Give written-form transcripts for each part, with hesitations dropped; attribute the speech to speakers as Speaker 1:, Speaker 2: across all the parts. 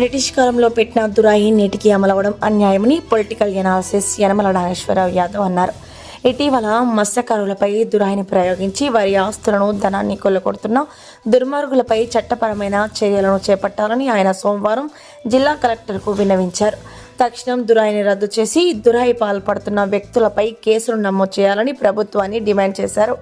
Speaker 1: British కాలంలో పెట్టిన దురాయి నేటికి అమలవడం అన్యాయమని పొలిటికల్ ఎనాలిసిస్ యనమల నాగేశ్వరరావు యాదవ్ అన్నారు. ఇటీవల మత్స్యకారులపై దురాయిని ప్రయోగించి వారి ఆస్తులను ధనాన్ని కొల్లగొడుతున్న దుర్మార్గులపై చట్టపరమైన చర్యలను చేపట్టాలని ఆయన సోమవారం జిల్లా కలెక్టర్కు విన్నవించారు. తక్షణం దురాయిని రద్దు చేసి దురాయి పాల్పడుతున్న వ్యక్తులపై కేసులు నమోదు చేయాలని ప్రభుత్వాన్ని డిమాండ్ చేశారు.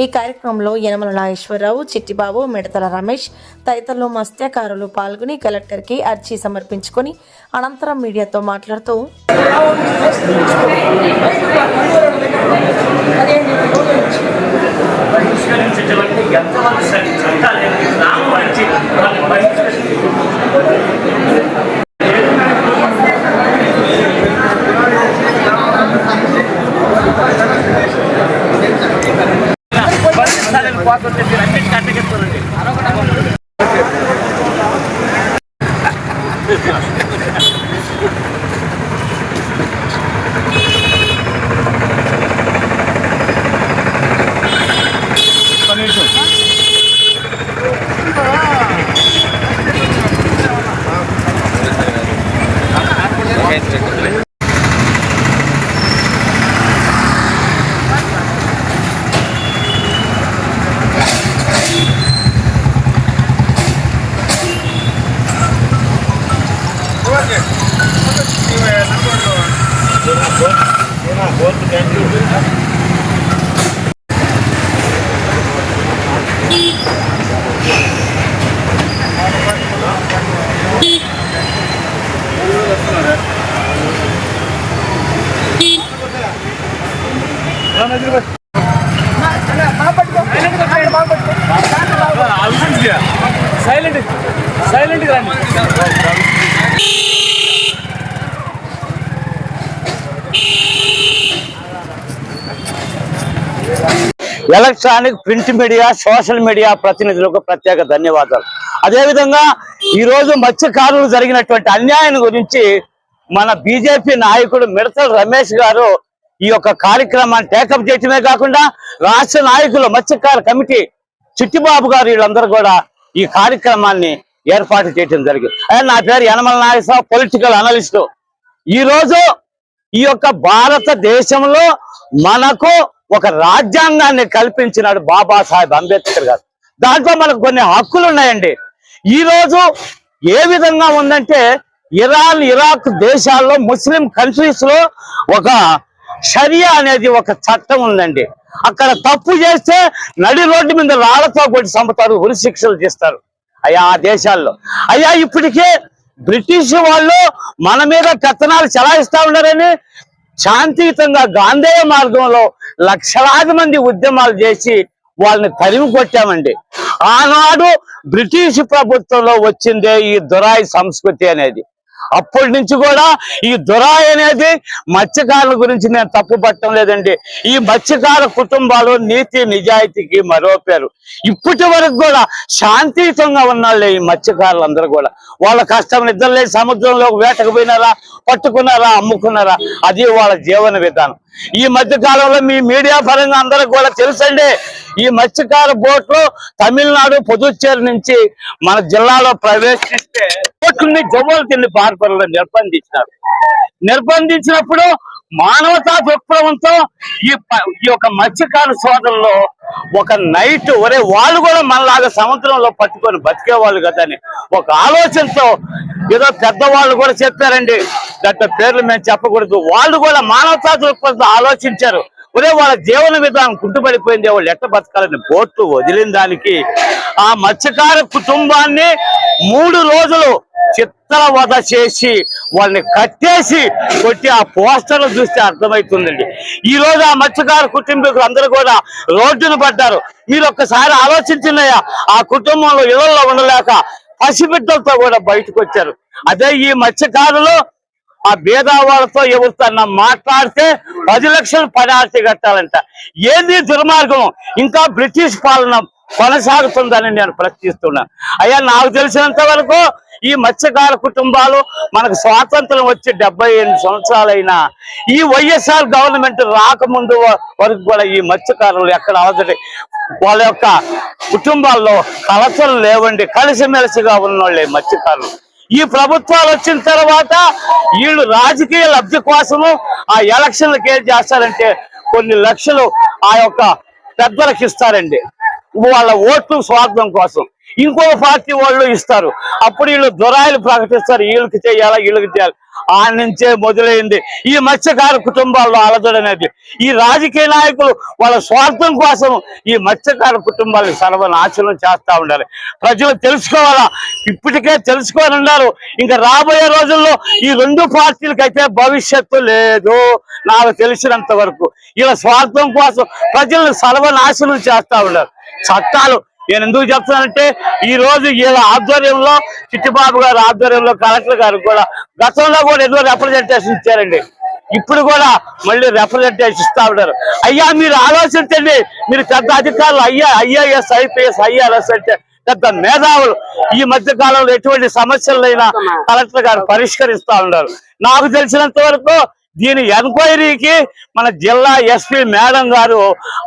Speaker 1: ఈ కార్యక్రమంలో యనమల నాగేశ్వరరావు, చిట్టిబాబు, మిడతల రమేష్ తదితరులు మత్స్యకారులు పాల్గొని కలెక్టర్కి అర్జీ సమర్పించుకొని అనంతరం మీడియాతో మాట్లాడుతూ
Speaker 2: సైలెంట్ రండి. Electronic, print media, social media ప్రతినిధులకు ప్రత్యేక ధన్యవాదాలు. అదేవిధంగా ఈరోజు మత్స్యకారులు జరిగినటువంటి అన్యాయం గురించి మన బీజేపీ నాయకుడు మిడతల రమేష్ గారు ఈ యొక్క కార్యక్రమాన్ని టేకప్ చేయటమే కాకుండా రాష్ట్ర నాయకులు మత్స్యకార కమిటీ చిట్టిబాబు గారు వీళ్ళందరూ కూడా ఈ కార్యక్రమాన్ని ఏర్పాటు చేయడం జరిగింది. నా పేరు యనమల నాగేశ్వరరావు, పొలిటికల్ అనలిస్టు. ఈరోజు ఈ యొక్క భారతదేశంలో మనకు ఒక రాజ్యాంగాన్ని కల్పించినాడు బాబాసాహెబ్ అంబేద్కర్ గారు. దాంట్లో మనకు కొన్ని హక్కులు ఉన్నాయండి. ఈరోజు ఏ విధంగా ఉందంటే ఇరాన్, ఇరాక్ దేశాల్లో, ముస్లిం కంట్రీస్ లో ఒక షరియా అనేది ఒక చట్టం ఉందండి. అక్కడ తప్పు చేస్తే నడి రోడ్డు మీద రాళ్లతో కొట్టి చంపుతారు, ఉరి శిక్షలు చేస్తారు అయ్యా ఆ దేశాల్లో. అయ్యా ఇప్పటికే బ్రిటిష్ వాళ్ళు మన మీద కథనాలు చలాయిస్తా ఉన్నారని శాంతియుతంగా గాంధేయ మార్గంలో లక్షలాది మంది ఉద్యమాలు చేసి వాళ్ళని తరిమి కొట్టామండి. ఆనాడు బ్రిటిష్ ప్రభుత్వంలో వచ్చిందే ఈ దురాయి సంస్కృతి అనేది. అప్పటి నుంచి కూడా ఈ దురాయి అనేది మత్స్యకారుల గురించి నేను తప్పు పట్టడం లేదండి. ఈ మత్స్యకార కుటుంబాలు నీతి నిజాయితీకి మరో పేరు. ఇప్పటి వరకు కూడా శాంతియుతంగా ఉన్నాళ్ళే ఈ మత్స్యకారులందరూ కూడా. వాళ్ళ కష్టం నిద్రలే సముద్రంలో వేటకు పోయినారా, పట్టుకున్నారా, అమ్ముకున్నారా, అది వాళ్ళ జీవన విధానం. ఈ మధ్య కాలంలో మీ మీడియా పరంగా అందరికి కూడా తెలుసండి, ఈ మత్స్యకార బోట్లు తమిళనాడు, పుదుచ్చేరి నుంచి మన జిల్లాలో ప్రవేశిస్తే బోట్లని జవ్వలు తిండి పార్పరులు నిర్బంధించినప్పుడు మానవతా దృక్పథంతో ఈ యొక్క మత్స్యకార సోదరులు ఒక నైట్ వాళ్ళు కూడా మనలాగా సముద్రంలో పట్టుకొని బతికేవాళ్ళు కదా అని ఒక ఆలోచనతో ఏదో పెద్దవాళ్ళు కూడా చెప్పారండి, దాంట్లో పేర్లు మేము చెప్పకూడదు. వాళ్ళు కూడా మానవతా దృక్పథంతో ఆలోచించారు. వాళ్ళ జీవన విధానం కుంటుపడిపోయింది, వాళ్ళు ఎట్ట బతకాలని బోట్లు వదిలిన దానికి ఆ మత్స్యకార కుటుంబాన్ని 3 రోజులు చిత్రవధ చేసి వాళ్ళని కట్టేసి కొట్టి ఆ పోస్టర్లు చూస్తే అర్థమవుతుందండి. ఈ రోజు ఆ మత్స్యకార కుటుంబీకులు అందరూ కూడా రోడ్డును పడ్డారు. మీరు ఒక్కసారి ఆలోచించినయ్యా, ఆ కుటుంబంలో ఇళ్లలో ఉండలేక పసిబిడ్డలతో కూడా బయటకు వచ్చారు. అదే ఈ మత్స్యకారులు ఆ భేదావాళ్ళతో ఎవరితో మాట్లాడితే 10 లక్షలు పెనాల్టీ కట్టాలంట. ఏంది దుర్మార్గం? ఇంకా బ్రిటిష్ పాలన కొనసాగుతుందని నేను ప్రశ్నిస్తున్నాను. అయ్యా నాకు తెలిసినంత వరకు ఈ మత్స్యకార కుటుంబాలు మనకు స్వాతంత్రం వచ్చి 78 సంవత్సరాలైనా ఈ వైఎస్ఆర్ గవర్నమెంట్ రాకముందు వరకు కూడా ఈ మత్స్యకారులు ఎక్కడ అవసరం వాళ్ళ యొక్క కుటుంబాల్లో కలతలు లేవండి, కలిసిమెలిసిగా ఉన్నోళ్ళే మత్స్యకారులు. ఈ ప్రభుత్వాలు వచ్చిన తర్వాత వీళ్ళు రాజకీయ లబ్ధి కోసము ఆ ఎలక్షన్లకు ఏం చేస్తారంటే కొన్ని లక్షలు ఆ యొక్క పెద్దలకు ఇస్తారండి, వాళ్ళ ఓట్లు స్వార్థం కోసం. ఇంకో పార్టీ వాళ్ళు ఇస్తారు, అప్పుడు వీళ్ళు దురాయిలు ప్రకటిస్తారు, వీళ్ళకి చేయాలా వీళ్ళకి చేయాలి. ఆ నుంచే మొదలైంది ఈ మత్స్యకార కుటుంబాల్లో అలజడి అనేది. ఈ రాజకీయ నాయకులు వాళ్ళ స్వార్థం కోసం ఈ మత్స్యకార కుటుంబాలను సర్వనాశనం చేస్తా ఉండాలి. ప్రజలు తెలుసుకోవాలా, ఇప్పటికే తెలుసుకొని ఉన్నారు. ఇంకా రాబోయే రోజుల్లో ఈ రెండు పార్టీలకైతే భవిష్యత్తు లేదు నాకు తెలిసినంత వరకు. ఇలా స్వార్థం కోసం ప్రజలను సర్వనాశనం చేస్తా ఉన్నారు. చట్టాలు నేను ఎందుకు చెప్తానంటే ఈ రోజు వీళ్ళ ఆధ్వర్యంలో చిట్టిబాబు గారు ఆధ్వర్యంలో కలెక్టర్ గారు కూడా గతంలో కూడా ఏదో రిప్రజెంటేషన్ ఇచ్చారండి, ఇప్పుడు కూడా మళ్ళీ రిప్రజెంటేషన్ ఇస్తా ఉన్నారు. అయ్యా మీరు ఆలోచించండి, మీరు పెద్ద అధికారులు ఐఏఎస్ ఐపీఎస్ ఐఆర్ఎస్ అంటే పెద్ద మేధావులు. ఈ మధ్య కాలంలో ఎటువంటి సమస్యలైనా కలెక్టర్ గారు పరిష్కరిస్తా ఉన్నారు. నాకు తెలిసినంత వరకు దీని ఎంక్వైరీకి మన జిల్లా ఎస్పీ మేడం గారు,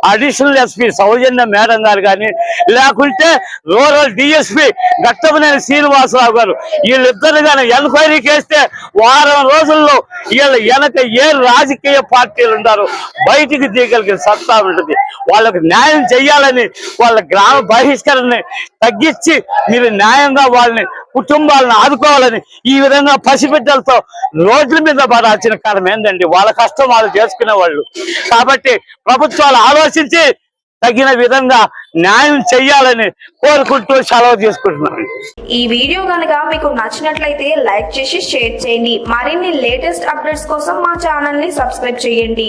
Speaker 2: అడిషనల్ ఎస్పీ సౌజన్య మేడం గారు కానీ, లేకుంటే రూరల్ డిఎస్పీ గట్టమనేని శ్రీనివాసరావు గారు, వీళ్ళిద్దరు కానీ ఎంక్వైరీకి వేస్తే వారం రోజుల్లో వీళ్ళ వెనక ఏ రాజకీయ పార్టీలు ఉన్నారో బయటికి దిగలిగిన సత్తా ఉంటుంది. వాళ్ళకి న్యాయం చేయాలని, వాళ్ళ గ్రామ బహిష్కరణని తగ్గించి మీరు న్యాయంగా వాళ్ళని కుటుంబాలను ఆదుకోవాలని ఈ విధంగా పసిబిడ్డలతో రోడ్ల మీద పడాల్సిన కారణం ఏందండి? వాళ్ళ కష్టం వాళ్ళు చేసుకునే వాళ్ళు. కాబట్టి ప్రభుత్వాలు ఆలోచించి తగిన విధంగా న్యాయం చెయ్యాలని కోరుకుంటూ సెలవు తీసుకుంటున్నాను.
Speaker 3: ఈ వీడియో కనుక మీకు నచ్చినట్లయితే లైక్ చేసి షేర్ చేయండి. మరిన్ని లేటెస్ట్ అప్డేట్స్ కోసం మా ఛానల్ ని సబ్స్క్రైబ్ చేయండి.